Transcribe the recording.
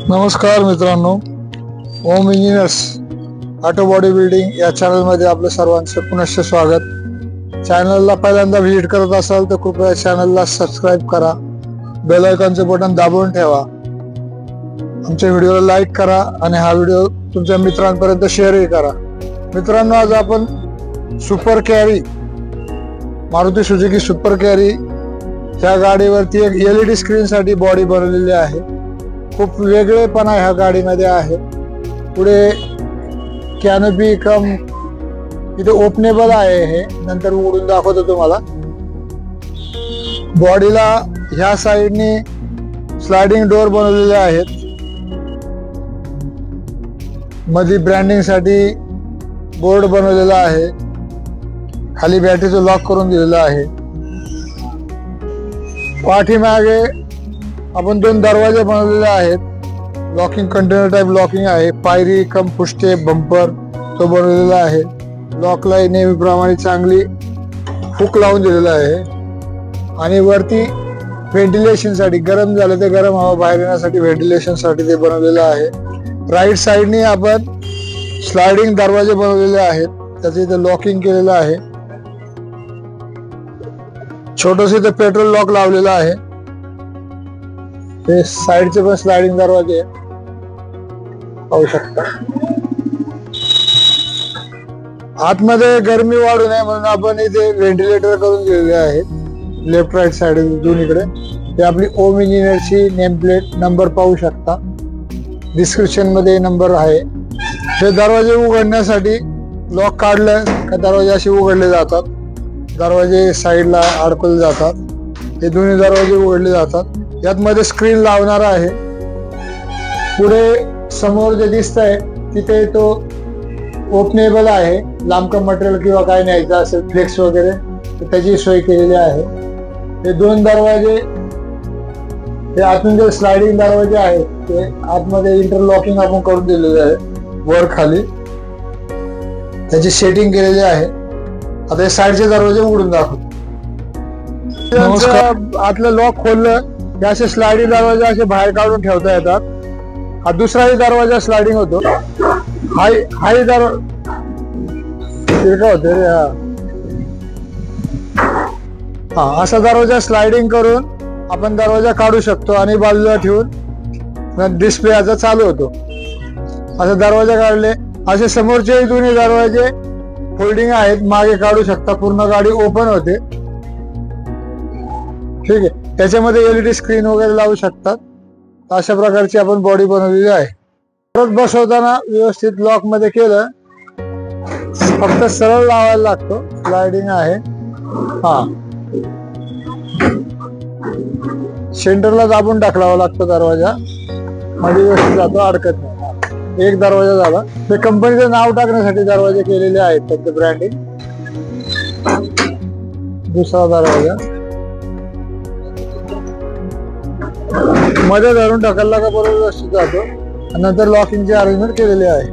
नमस्कार मित्रांनो, ओम engineers auto body building या चॅनलमध्ये आपलं सर्वांचं पुनश्च स्वागत। चॅनलला पहिल्यांदा व्हिजिट करत असाल तर कृपया चॅनलला सबस्क्राईब करा, बेल आयकॉनचे बटन दाबून ठेवा, आमच्या व्हिडिओला लाईक करा आणि हा व्हिडिओ तुमच्या मित्रांपर्यंत शेअरही करा। मित्रांनो, आज आपण super carry, Maruti Suzuki super carry ह्या गाडीवरती एक LED स्क्रीन साठी बॉडी बनवलेली आहे। खूप वेगळेपणा ह्या गाडीमध्ये आहे। पुढे कॅनोपी कम इथे ओपनेबल आहे, हे नंतर उघडून दाखवतो तुम्हाला। बॉडीला ह्या साइडने स्लाइडिंग डोर बनवलेले आहेत, मध्ये ब्रँडिंग साठी बोर्ड बनवलेला आहे, खाली बॅटरीचं लॉक करून दिलेलं आहे। पाठीमागे आपण दोन दरवाजे बनवलेले आहेत, लॉकिंग कंटेनर टाइप लॉकिंग आहे, पायरी कम पुष्टे बंपर तो बनवलेला आहे। लॉकला नेहमीप्रमाणे चांगली हुक लावून दिलेला आहे आणि वरती व्हेंटिलेशन साठी, गरम झालं तर गरम हवा बाहेर येण्यासाठी व्हेंटिलेशन साठी ते बनवलेलं आहे। राईट साइडने आपण स्लाइडिंग दरवाजे बनवलेले आहेत, त्याचे इथे लॉकिंग केलेलं आहे। छोटंसं इथे पेट्रोल लॉक लावलेलं आहे। हे साइडचे पण स्लाइडिंग दरवाजे पाहू शकता। आतमध्ये गरमी वाढू नये म्हणून आपण इथे व्हेंटिलेटर करून दिलेले आहेत, लेफ्ट राईट साइड दोन्हीकडे। हे आपली ओम इंजिनियरची नेम प्लेट, नंबर पाहू शकता, डिस्क्रिप्शन मध्ये नंबर आहे। हे दरवाजे उघडण्यासाठी लॉक काढलं का दरवाजे असे उघडले जातात, दरवाजे साइडला अडकवले जातात, हे दोन्ही दरवाजे उघडले जातात। यात मध्ये स्क्रीन लावणार आहे। पुढे समोर जे दिसतंय तिथे तो ओपनेबल आहे, लांबकं मटेरियल किंवा काय न्यायचं असेल फ्लेक्स वगैरे तर त्याची सोय केलेली आहे। हे दोन दरवाजे, हे आतून जे स्लाइडिंग दरवाजे आहेत ते आतमध्ये इंटरलॉकिंग आपण करून दिलेले आहे, वर खाली त्याची सेटिंग केलेली आहे। आता हे साइडचे दरवाजे उघडून दाखवतो। आतलं लॉक खोललं की असे स्लाइडिंग दरवाजे असे बाहेर काढून ठेवता येतात। हा दुसराही दरवाजा स्लाइडिंग होतो, हाही दरवाजा होते रे, हा असा दरवाजा स्लाइडिंग करून आपण दरवाजा काढू शकतो आणि बाजूला ठेवून डिस्प्ले याचा चालू होतो। असे दरवाजे काढले, असे समोरचे दोन्ही दरवाजे फोल्डिंग आहेत, मागे काढू शकता, पूर्ण गाडी ओपन होते। ठीक आहे, त्याच्यामध्ये LED स्क्रीन वगैरे लावू शकतात। अशा प्रकारची आपण बॉडी बनवलेली आहे। परत बसवताना व्यवस्थित लॉक मध्ये केलं, फक्त सरळ लावायला लागतो, स्लाइडिंग आहे। हा सेंटरला दाबून टाकलावा लागतो दरवाजा, मध्ये व्यवस्थित जातो, अडकत नाही। एक दरवाजा झाला। ते कंपनीचं नाव टाकण्यासाठी दरवाजे केलेले आहेत, त्याचं ब्रँडिंग। दुसरा दरवाजा मध्ये धरून ढकलला का बरोबर व्यवस्थित जातो, नंतर लॉकिंगचे अरेंजमेंट केलेले आहे।